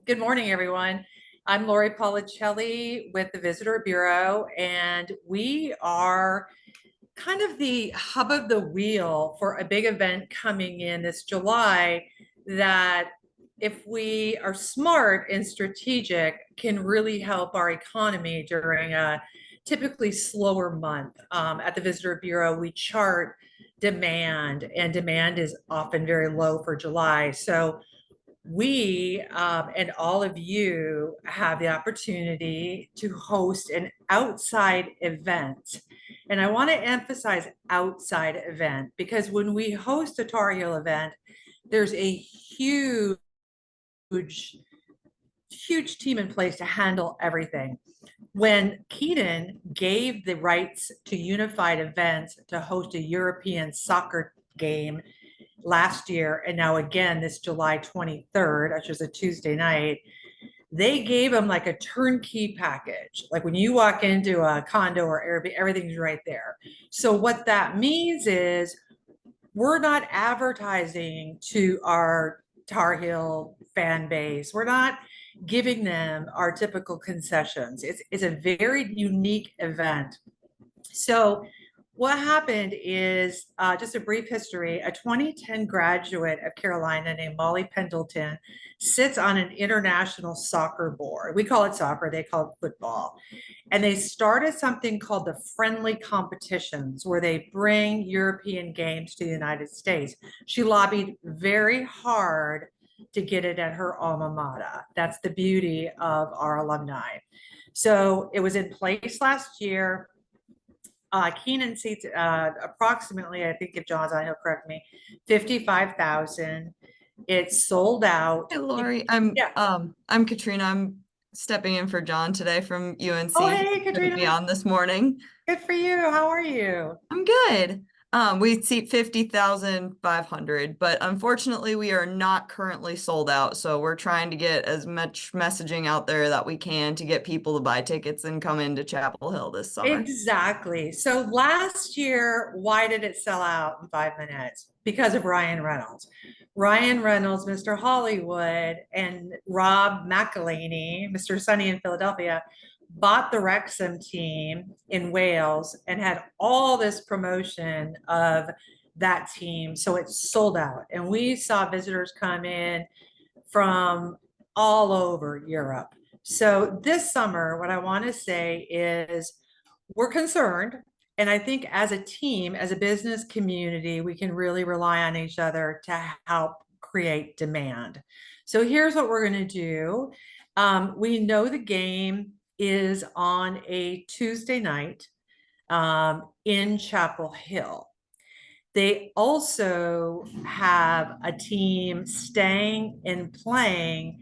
Good morning, everyone. I'm Lori Policelli with the Visitor Bureau, and we are kind of the hub of the wheel for a big event coming in this July that, if we are smart and strategic, can really help our economy during a typically slower month. At the Visitor Bureau, we chart demand, and demand is often very low for July. So we and all of you have the opportunity to host an outside event. And I want to emphasize outside event because when we host a Tar Heel event, there's a huge team in place to handle everything. When Kenan gave the rights to Unified Events to host a European soccer game last year, and now again this July 23rd, which is a Tuesday night, they gave them like a turnkey package. Like when you walk into a condo or Airbnb, everything's right there. So what that means is we're not advertising to our Tar Heel fan base. We're not giving them our typical concessions. It's a very unique event. So what happened is, just a brief history, a 2010 graduate of Carolina named Molly Pendleton sits on an international soccer board. We call it soccer, they call it football. And they started something called the friendly competitions, where they bring European games to the United States. She lobbied very hard to get it at her alma mater. That's the beauty of our alumni. So it was in place last year. Kenan seats approximately, I think if John's on, he'll correct me, 55,000. It's sold out. Hey Lori, Yeah. I'm Katrina. I'm stepping in for John today from Oh, UNC. He hey, couldn't be Katrina. on this morning. Good for you. How are you? I'm good. We seat 50,500, but unfortunately we are not currently sold out. So we're trying to get as much messaging out there that we can to get people to buy tickets and come into Chapel Hill this summer. Exactly. So last year, why did it sell out in 5 minutes? Because of Ryan Reynolds. Ryan Reynolds, Mr. Hollywood, and Rob McElhaney, Mr. Sunny in Philadelphia, bought the Wrexham team in Wales and had all this promotion of that team. So it sold out. And we saw visitors come in from all over Europe. So this summer, what I want to say is we're concerned. And I think as a team, as a business community, we can really rely on each other to help create demand. So here's what we're going to do. We know the game is on a Tuesday night in Chapel Hill. They also have a team staying and playing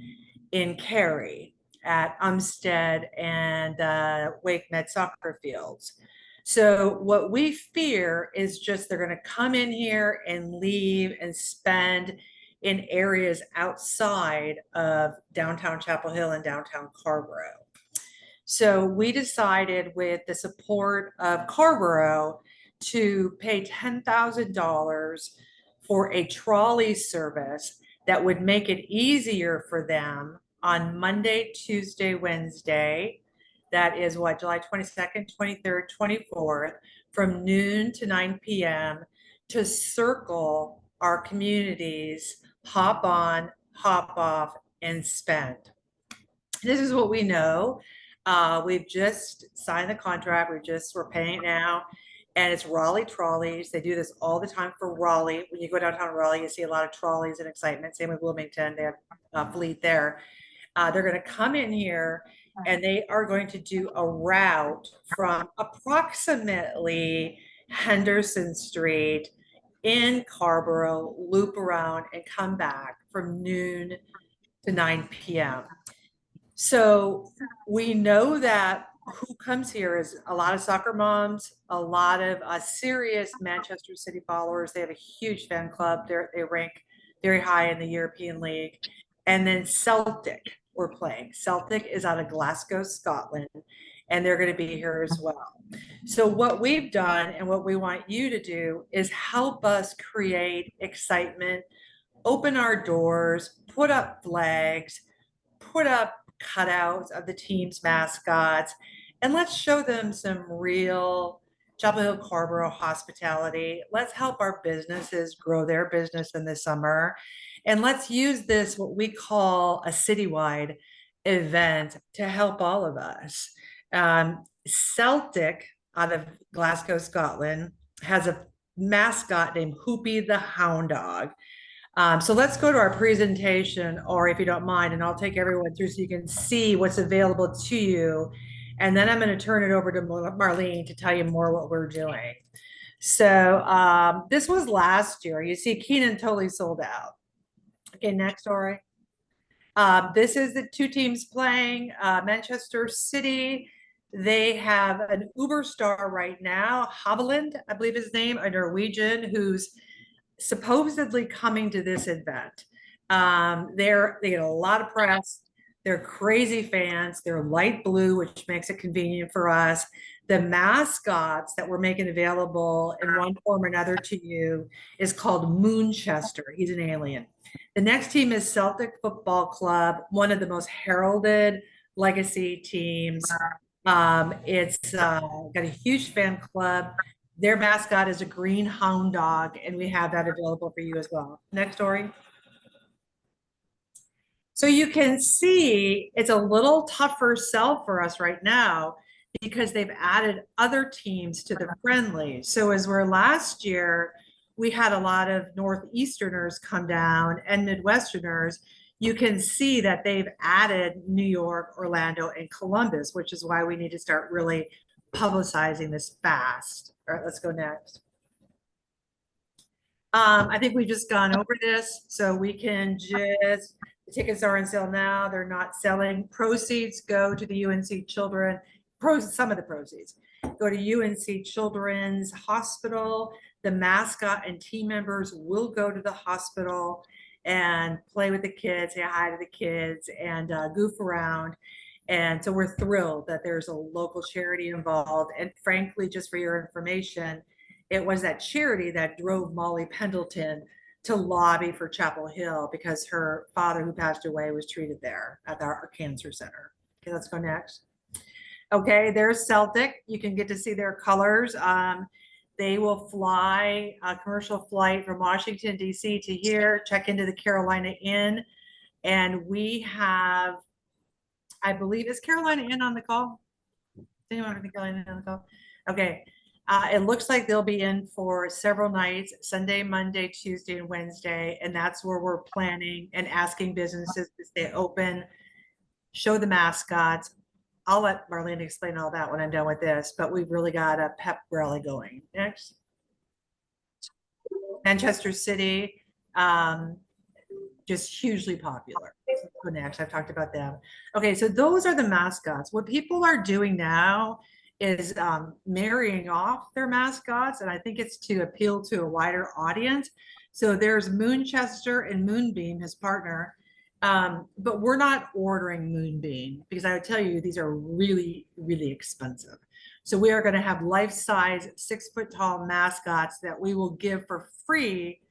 in Cary at Umstead and Wake Med soccer fields. So what we fear is just they're going to come in here and leave and spend in areas outside of downtown Chapel Hill and downtown Carrboro. So we decided, with the support of Carrboro, to pay $10,000 for a trolley service that would make it easier for them on Monday, Tuesday, Wednesday. That is what, July 22nd, 23rd, 24th, from noon to 9 p.m. to circle our communities, hop on, hop off, and spend. This is what we know. We've just signed the contract. We're paying it now. And it's Raleigh trolleys. They do this all the time for Raleigh. When you go downtown Raleigh, you see a lot of trolleys and excitement. Same with Wilmington. They have a fleet there. They're going to come in here and they are going to do a route from approximately Henderson Street in Carrboro, loop around and come back from noon to 9 p.m. So we know that who comes here is a lot of soccer moms, a lot of serious Manchester City followers. They have a huge fan club. They rank very high in the European League. And then Celtic we're playing. Celtic is out of Glasgow, Scotland, and they're going to be here as well. So what we've done and what we want you to do is help us create excitement, open our doors, put up flags, put up cutouts of the team's mascots, and let's show them some real Chapel Hill Carrboro hospitality. Let's help our businesses grow their business in the summer. And let's use this, what we call a citywide event, to help all of us. Celtic out of Glasgow, Scotland, has a mascot named Hoopy the Hound Dog. So let's go to our presentation, or if you don't mind, and I'll take everyone through so you can see what's available to you. And then I'm going to turn it over to Marlene to tell you more what we're doing. So this was last year. You see Kenan totally sold out. Okay, next story. This is the two teams playing. Manchester City, they have an Uber star right now, Haviland, I believe his name, a Norwegian who's supposedly coming to this event. They get a lot of press. They're crazy fans. They're light blue, which makes it convenient for us. The mascots that we're making available in one form or another to you is called Manchester. He's an alien. The next team is Celtic Football Club, one of the most heralded legacy teams. It's got a huge fan club. Their mascot is a green hound dog, and we have that available for you as well. Next story. So you can see it's a little tougher sell for us right now because they've added other teams to the friendly. So as we're last year, we had a lot of Northeasterners come down and Midwesterners. You can see that they've added New York, Orlando, and Columbus, which is why we need to start really publicizing this fast. All right, let's go next. I think we've just gone over this, so we can just, the tickets are on sale now. They're not selling. Proceeds go to the UNC Children, some of the proceeds go to UNC Children's Hospital. The mascot and team members will go to the hospital and play with the kids, say hi to the kids, and goof around. And so we're thrilled that there's a local charity involved. And frankly, just for your information, it was that charity that drove Molly Pendleton to lobby for Chapel Hill because her father, who passed away, was treated there at our cancer center. Okay, let's go next. Okay, there's Celtic. You can get to see their colors. They will fly a commercial flight from Washington, D.C. to here, check into the Carolina Inn. And we have, I believe, is Carolina Inn on the call? Does anyone have the Carolina Inn on the call? Okay. It looks like they'll be in for several nights, Sunday, Monday, Tuesday, and Wednesday. And that's where we're planning and asking businesses to stay open, show the mascots. I'll let Marlene explain all that when I'm done with this, but we've really got a pep rally going. Next. Manchester City, just hugely popular. Go next. I've talked about them. Okay, so those are the mascots. What people are doing now is marrying off their mascots, and I think it's to appeal to a wider audience. So there's Manchester and Moonbeam, his partner, but we're not ordering Moonbeam because I would tell you these are really, really expensive. So we are going to have life-size 6-foot-tall mascots that we will give for free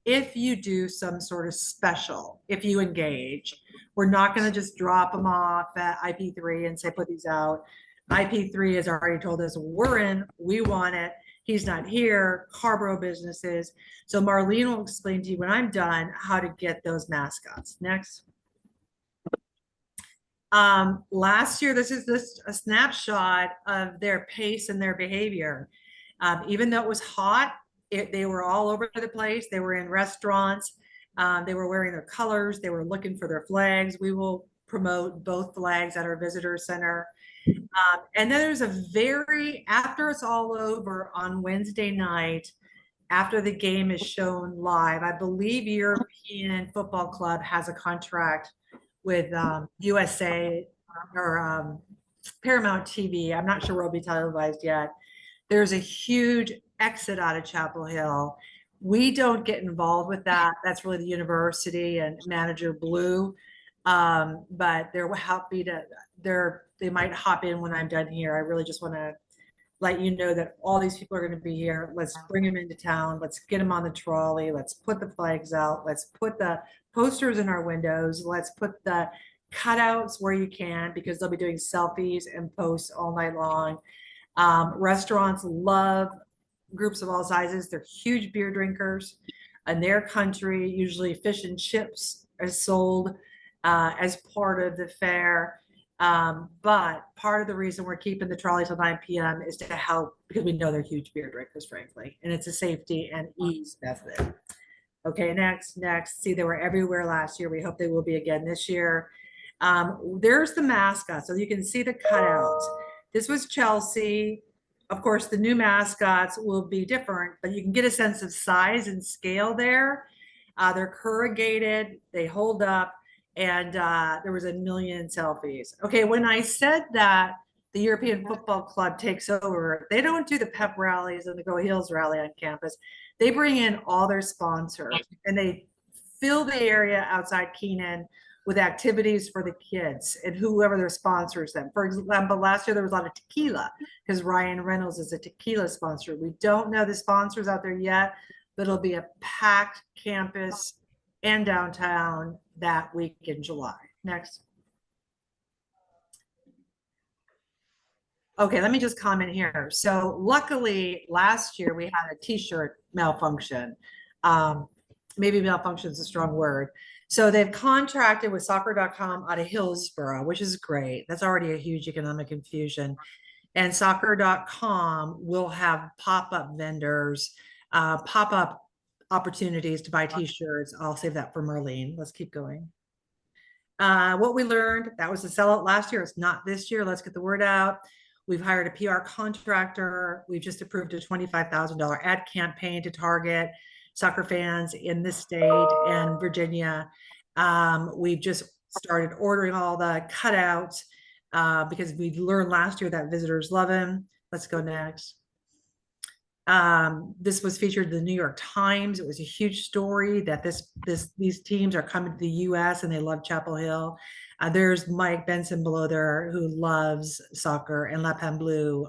if you do some sort of special, if you engage. We're not going to just drop them off at IP3 and say, put these out. IP3 has already told us we're in, we want it. He's not here, Carrboro businesses. So Marlene will explain to you when I'm done how to get those mascots. Next. Last year, this is a snapshot of their pace and their behavior. Even though it was hot, they were all over the place. They were in restaurants. They were wearing their colors. They were looking for their flags. We will promote both flags at our visitor center. And then there's after it's all over on Wednesday night, after the game is shown live, I believe European Football Club has a contract with USA or Paramount TV. I'm not sure where it'll be televised yet. There's a huge exit out of Chapel Hill. We don't get involved with that. That's really the university and manager Blue. But they're happy to, they might hop in when I'm done here. I really just want to let you know that all these people are going to be here. Let's bring them into town. Let's get them on the trolley. Let's put the flags out. Let's put the posters in our windows. Let's put the cutouts where you can, because they'll be doing selfies and posts all night long. Restaurants love groups of all sizes. They're huge beer drinkers. In their country, usually fish and chips are sold as part of the fair. But part of the reason we're keeping the trolley till 9 p.m. is to help, because we know they're huge beer drinkers, frankly, and it's a safety and ease method. Okay, next. See, they were everywhere last year. We hope they will be again this year. There's the mascot, so you can see the cutouts. This was Chelsea. Of course, the new mascots will be different, but you can get a sense of size and scale there. They're corrugated, they hold up, and there was a million selfies. Okay, when I said that the European Football Club takes over, they don't do the pep rallies and the Go Heels rally on campus. They bring in all their sponsors and they fill the area outside Kenan with activities for the kids and whoever their sponsors them. For example, last year there was a lot of tequila because Ryan Reynolds is a tequila sponsor. We don't know the sponsors out there yet, but it'll be a packed campus and downtown that week in July. Next. Okay, let me just comment here. So luckily last year we had a t-shirt malfunction. Maybe malfunction is a strong word. So they've contracted with soccer.com out of Hillsborough, which is great. That's already a huge economic infusion. And soccer.com will have pop-up vendors, pop-up opportunities to buy t-shirts. I'll save that for Marlene. Let's keep going. What we learned, that was a sellout last year. It's not this year. Let's get the word out. We've hired a PR contractor. We've just approved a $25,000 ad campaign to target soccer fans in this state and Virginia. We've just started ordering all the cutouts because we learned last year that visitors love them. Let's go next. This was featured in the New York Times. It was a huge story that these teams are coming to the U.S. and they love Chapel Hill. There's Mike Benson below there who loves soccer, and La Pan Bleu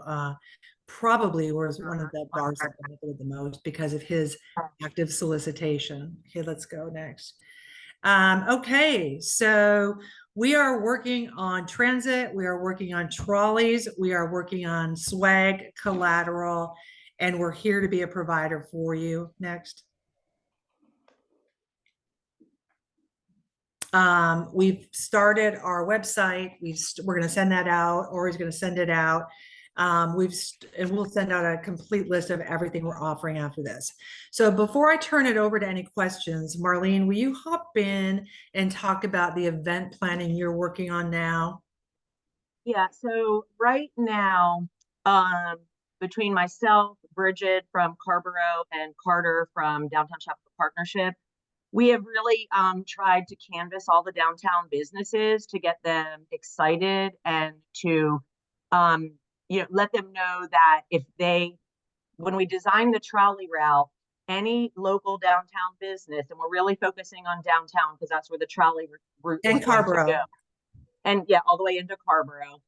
probably was one of the bars that benefited the most because of his active solicitation. Okay, let's go next. Okay, so we are working on transit, we are working on trolleys, we are working on swag, collateral, and we're here to be a provider for you. Next. We've started our website. We're going to send that out, or he's going to send it out. And we'll send out a complete list of everything we're offering after this. So before I turn it over to any questions, Marlene, will you hop in and talk about the event planning you're working on now? Yeah, so right now, between myself, Bridget from Carrboro, and Carter from Downtown Chapel Partnership, we have really tried to canvass all the downtown businesses to get them excited and to let them know that when we design the trolley route, any local downtown business, and we're really focusing on downtown because that's where the trolley route and Carrboro, and yeah, all the way into Carrboro.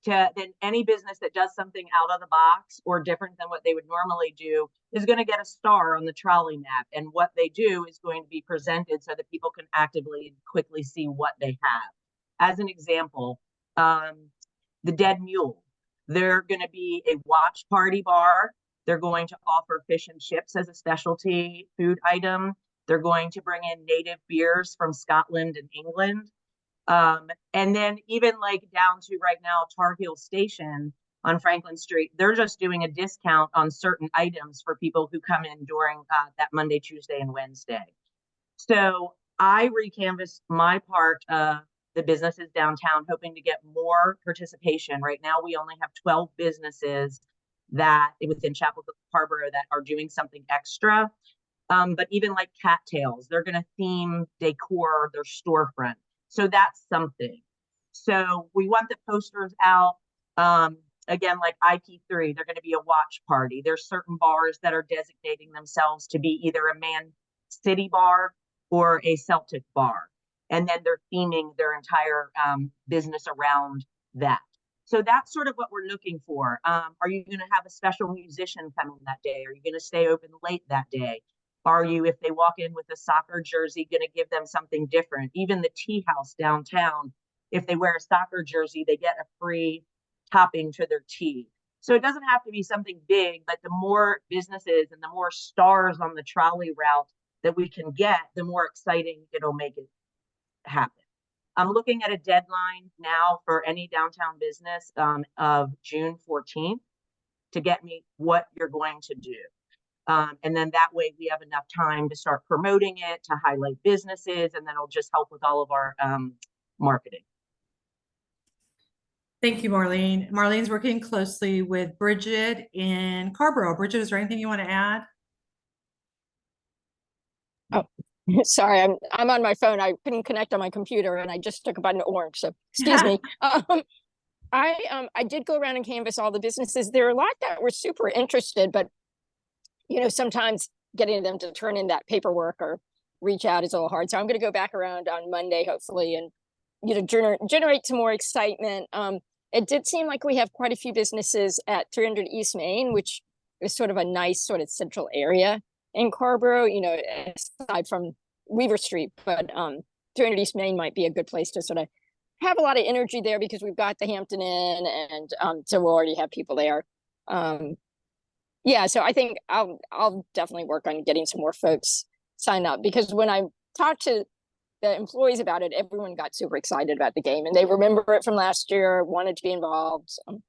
Then any business that does something out of the box or different than what they would normally do is going to get a star on the trolley map. And what they do is going to be presented so that people can actively and quickly see what they have. As an example, the Dead Mule, they're going to be a watch party bar. They're going to offer fish and chips as a specialty food item. They're going to bring in native beers from Scotland and England. And then even like down to right now, Tar Heel Station on Franklin Street, they're just doing a discount on certain items for people who come in during that Monday, Tuesday, and Wednesday. So I recanvassed my part of the businesses downtown, hoping to get more participation. Right now, we only have 12 businesses that within Chapel Hill and Carrboro that are doing something extra. But even like cattails, they're going to theme decor their storefront. So that's something. So we want the posters out. Again, like IP3, they're going to be a watch party. There's certain bars that are designating themselves to be either a Man City bar or a Celtic bar. And then they're theming their entire business around that. So that's sort of what we're looking for. Are you going to have a special musician come in that day? Are you going to stay open late that day? Are you, if they walk in with a soccer jersey, going to give them something different? Even the tea house downtown, if they wear a soccer jersey, they get a free topping to their tea. So it doesn't have to be something big, but the more businesses and the more stars on the trolley route that we can get, the more exciting it'll make it happen. I'm looking at a deadline now for any downtown business of June 14th to get me what you're going to do. And then that way we have enough time to start promoting it, to highlight businesses, and then it'll just help with all of our marketing. Thank you, Marlene. Marlene's working closely with Bridget in Carrboro. Bridget, is there anything you want to add? Oh, sorry, I'm on my phone. I couldn't connect on my computer, and I just took a bite of orange. So excuse me. I did go around and canvass all the businesses. There are a lot that were super interested, but sometimes getting them to turn in that paperwork or reach out is a little hard. So I'm going to go back around on Monday, hopefully, and generate some more excitement. It did seem like we have quite a few businesses at 300 East Main, which is sort of a nice sort of central area in Carrboro, aside from Weaver Street, but 300 East Main might be a good place to sort of have a lot of energy there because we've got the Hampton Inn, and so we'll already have people there. Yeah, so I think I'll definitely work on getting some more folks signed up, because when I talked to the employees about it, everyone got super excited about the game and they remember it from last year, wanted to be involved. So.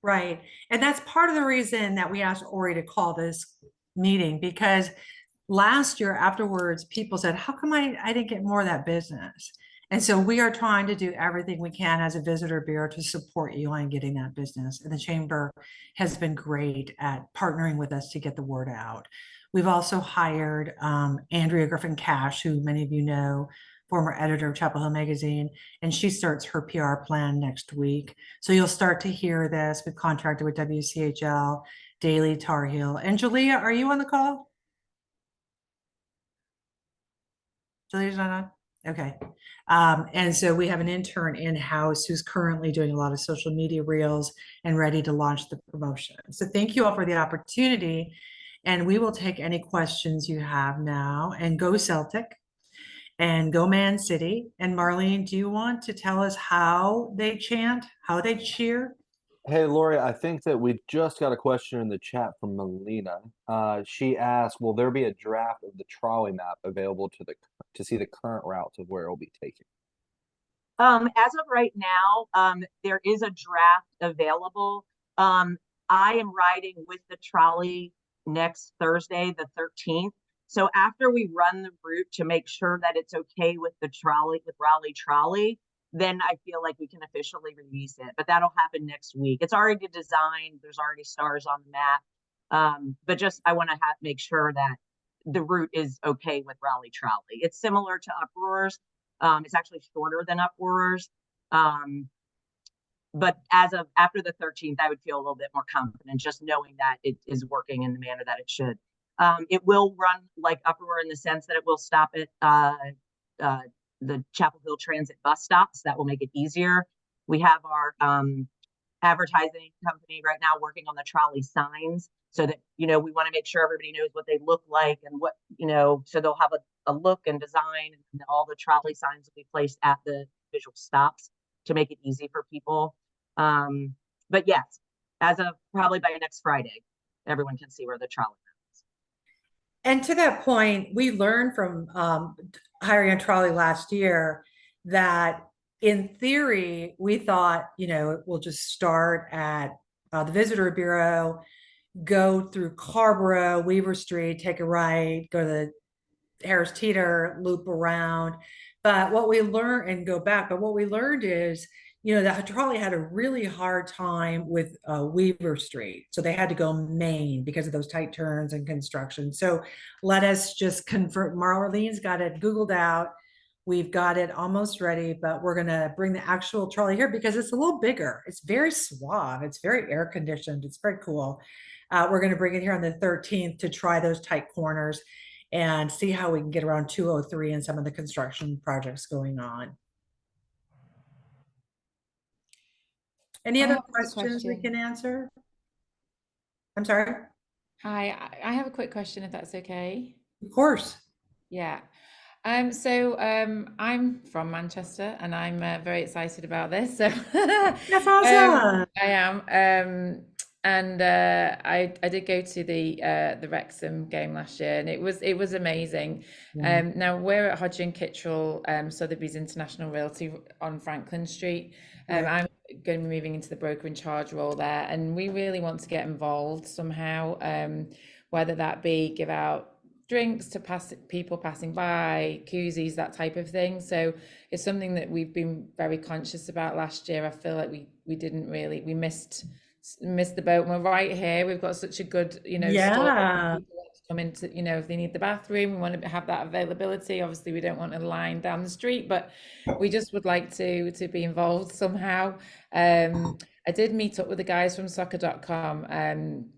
Right. And that's part of the reason that we asked Ori to call this meeting, because last year afterwards, people said, how come I didn't get more of that business? And so we are trying to do everything we can as a visitor bureau to support you on getting that business. And the chamber has been great at partnering with us to get the word out. We've also hired Andrea Griffin Cash, who many of you know, former editor of Chapel Hill magazine, and she starts her PR plan next week. So you'll start to hear this. We've contracted with WCHL, Daily Tar Heel. And Julia, are you on the call? Julia's not on? Okay. And so we have an intern in-house who's currently doing a lot of social media reels and ready to launch the promotion. So thank you all for the opportunity. And we will take any questions you have now. And go Celtic and go Man City. And Marlene, do you want to tell us how they chant, how they cheer? Hey, Lori, I think that we just got a question in the chat from Melina. She asked, will there be a draft of the trolley map available to see the current routes of where it will be taken? As of right now, there is a draft available. I am riding with the trolley next Thursday, the 13th. So after we run the route to make sure that it's okay with the trolley, with Raleigh Trolley, then I feel like we can officially release it. But that'll happen next week. It's already designed. There's already stars on the map. But just I want to make sure that the route is okay with Raleigh Trolley. It's similar to Uproars. It's actually shorter than Uproars. But as of after the 13th, I would feel a little bit more confident just knowing that it is working in the manner that it should. It will run like Uproar in the sense that it will stop at the Chapel Hill Transit bus stops. That will make it easier. We have our advertising company right now working on the trolley signs so that, we want to make sure everybody knows what they look like and what, so they'll have a look and design, and all the trolley signs will be placed at the visual stops to make it easy for people. But yes, as of probably by next Friday, everyone can see where the trolley is. And to that point, we learned from hiring a trolley last year that in theory, we thought, we'll just start at the Visitor Bureau, go through Carrboro, Weaver Street, take a right, go to the Harris Teeter, loop around. But what we learned and go back, but what we learned is, that trolley had a really hard time with Weaver Street. So they had to go main because of those tight turns and construction. So let us just confirm. Marlene's got it Googled out. We've got it almost ready, but we're going to bring the actual trolley here because it's a little bigger. It's very suave. It's very air conditioned. It's very cool. We're going to bring it here on the 13th to try those tight corners and see how we can get around 203 and some of the construction projects going on. Any other questions we can answer? I'm sorry. Hi, I have a quick question if that's okay. Of course. Yeah. I'm from Manchester and I'm very excited about this. So That's awesome. I am. I did go to the Wrexham game last year and it was amazing. Yeah. Now we're at Hodge and Kittrell, Sotheby's International Realty on Franklin Street. Yeah. I'm going to be moving into the broker in charge role there, and we really want to get involved somehow. Whether that be give out drinks to people passing by, koozies, that type of thing. So it's something that we've been very conscious about last year. I feel like we didn't really, we missed the boat. And we're right here. We've got such a good, store. Yeah. People want to come into, if they need the bathroom, we want to have that availability. Obviously, we don't want a line down the street, but we just would like to be involved somehow. I did meet up with the guys from soccer.com,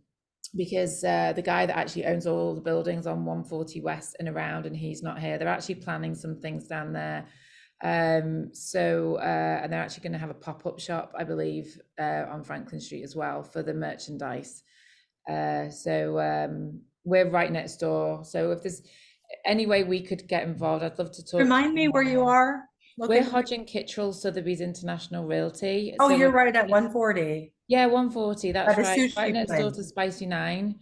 because the guy that actually owns all the buildings on 140 West and around, and he's not here. They're actually planning some things down there. And they're actually going to have a pop-up shop, I believe, on Franklin Street as well for the merchandise. We're right next door. So if there's any way we could get involved, I'd love to talk. Remind me where you are. We're Hodge and Kittrell, Sotheby's International Realty. Oh, So you're right at 140. Yeah, 140. That's By the right. sushi Right next door place. to Spicy 9.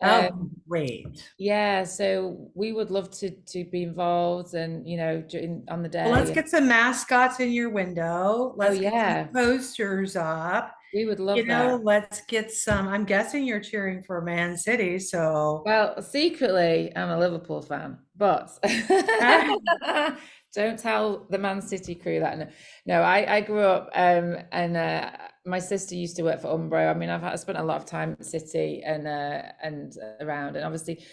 Oh, great. Yeah, so we would love to be involved, and on the day. Well, let's get some mascots in your window. Let's get yeah. some posters up. We would love that. Let's get some. I'm guessing you're cheering for Man City, so. Well, secretly, I'm a Liverpool fan, but don't tell the Man City crew that. No, I grew up, and my sister used to work for Umbro. I mean, I spent a lot of time at City and around, and obviously,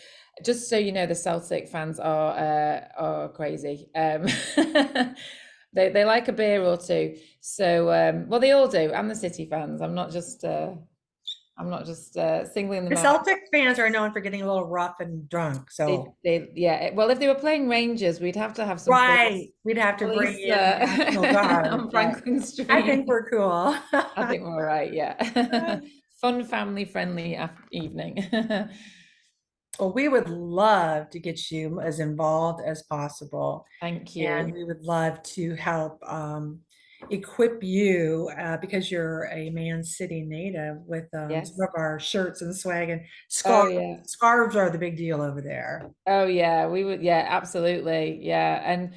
just so you know, the Celtic fans are crazy. They like a beer or two. So well, they all do. I'm the City fans. I'm not just singling them The out. Celtic fans are known for getting a little rough and drunk. So yeah. Well, if they were playing Rangers, we'd have to have some right. We'd have to bring in National Guard on Franklin Street. I think we're cool. I think we're all right. Yeah. Fun, family-friendly evening. Well, we would love to get you as involved as possible. Thank you. And we would love to help equip you because you're a Man City native with Yes. some of our shirts and swag and scarves. Oh, yeah. Scarves are the big deal over there. Oh yeah, we would. Yeah, absolutely. Yeah, and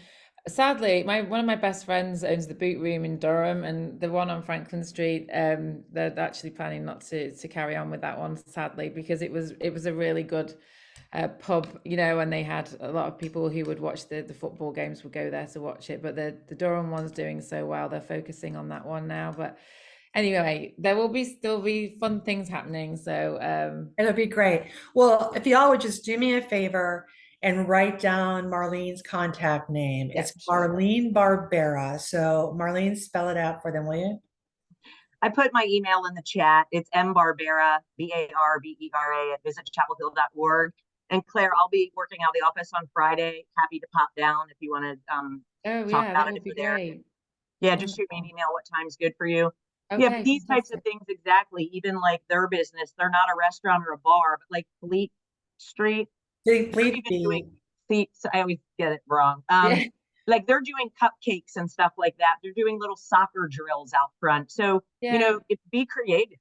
sadly, one of my best friends owns the Boot Room in Durham, and the one on Franklin Street. They're actually planning not to carry on with that one, sadly, because it was a really good pub, and they had a lot of people who would watch the football games would go there to watch it. But the Durham one's doing so well; they're focusing on that one now. But anyway, there will still be fun things happening. So it'll be great. Well, if y'all would just do me a favor and write down Marlene's contact name. Yeah, it's sure. Marlene Barbera. So Marlene, spell it out for them, will you? I put my email in the chat. It's mbarbera, BARBERA at visitchapelhill.org. And Claire, I'll be working out of the office on Friday. Happy to pop down if you want to talk about it if you're there. Great. Yeah, just shoot me an email what time's good for you. Okay, yeah, but these types of things, exactly. Even like their business, they're not a restaurant or a bar, but like Fleet Street. I always get it wrong. Yeah. Like they're doing cupcakes and stuff like that. They're doing little soccer drills out front. So, Yeah. Be creative.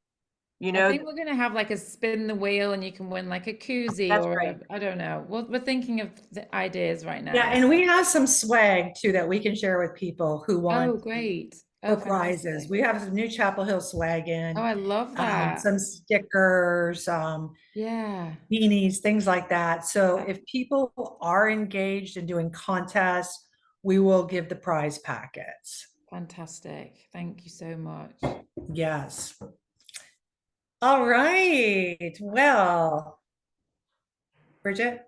I think we're gonna have like a spin the wheel and you can win like a koozie. That's or great. I don't know. We're thinking of the ideas right now. Yeah, and we have some swag too that we can share with people who want Oh, great. for prizes. Fantastic. We have some new Chapel Hill swag in. Oh, I love that. Some stickers, Yeah. beanies, things like that. So if people are engaged in doing contests, we will give the prize packets. Fantastic. Thank you so much. Yes. All right. Well, Bridget,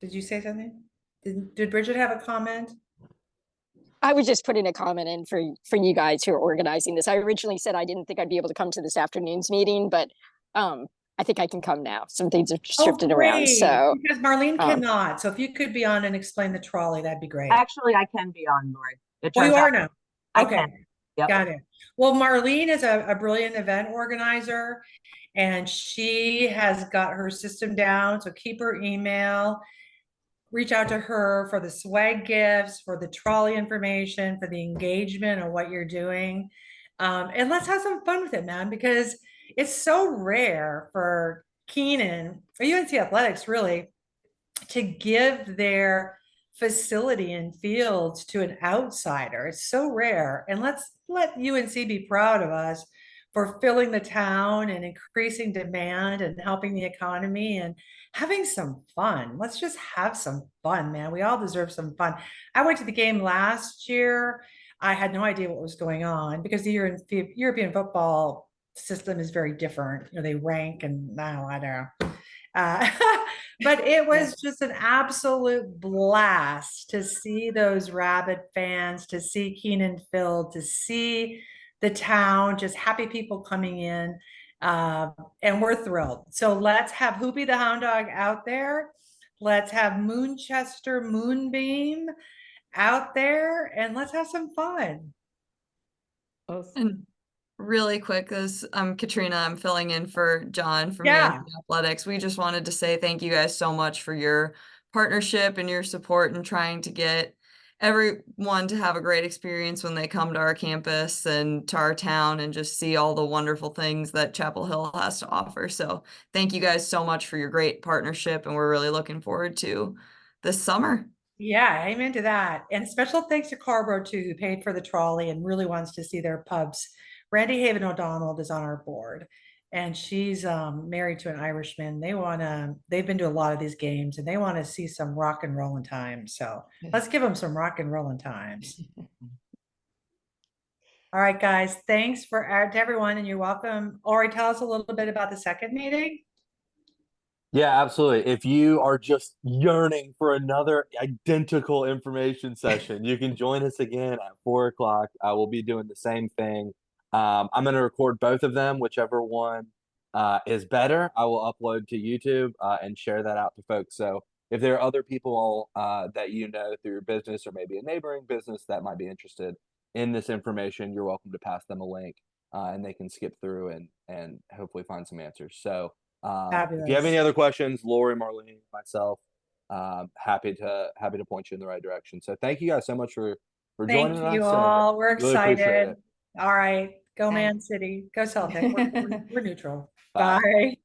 did you say something? Did Bridget have a comment? I was just putting a comment in for you guys who are organizing this. I originally said I didn't think I'd be able to come to this afternoon's meeting, but I think I can come now. Some things have shifted around. So because Marlene cannot. So if you could be on and explain the trolley, that'd be great. Actually, I can be on, Lori. You are now. I Okay. can. Yep. Got it. Well, Marlene is a brilliant event organizer, and she has got her system down. So keep her email, reach out to her for the swag gifts, for the trolley information, for the engagement of what you're doing. And let's have some fun with it, man, because it's so rare for Kenan or UNC Athletics really to give their facility and fields to an outsider. It's so rare. And let's let UNC be proud of us for filling the town and increasing demand and helping the economy and having some fun. Let's just have some fun, man. We all deserve some fun. I went to the game last year. I had no idea what was going on because the European football system is very different. You know, they rank and now I don't know. Uh, but it was just an absolute blast to see those rabid fans, to see Kenan filled, to see the town, just happy people coming in. And we're thrilled. So let's have Hoopy the Hound Dog out there. Let's have Moonchester Moonbeam out there, and let's have some fun. Awesome. And really quick, as I'm Katrina, I'm filling in for John from Yeah. Manchester Athletics. We just wanted to say thank you guys so much for your partnership and your support and trying to get everyone to have a great experience when they come to our campus and to our town and just see all the wonderful things that Chapel Hill has to offer. So thank you guys so much for your great partnership, and we're really looking forward to this summer. Yeah, amen to that. And special thanks to Carrboro too, who paid for the trolley and really wants to see their pubs. Randy Haven O'Donnell is on our board, and she's married to an Irishman. They've been to a lot of these games and they want to see some rock and rolling times. So let's give them some rock and rolling times. All right, guys, thanks to everyone, and you're welcome. Ori, tell us a little bit about the second meeting. Yeah, absolutely. If you are just yearning for another identical information session, you can join us again at 4 o'clock. I will be doing the same thing. I'm going to record both of them, whichever one is better. I will upload to YouTube and share that out to folks. So if there are other people that you know through your business or maybe a neighboring business that might be interested in this information, you're welcome to pass them a link and they can skip through and hopefully find some answers. So if you have any other questions, Lori, Marlene, myself, happy to point you in the right direction. So thank you guys so much for joining us. Thank you all. We're really appreciate excited. it. All right, go Bye. Man City, go Celtic. We're neutral. Bye. Bye.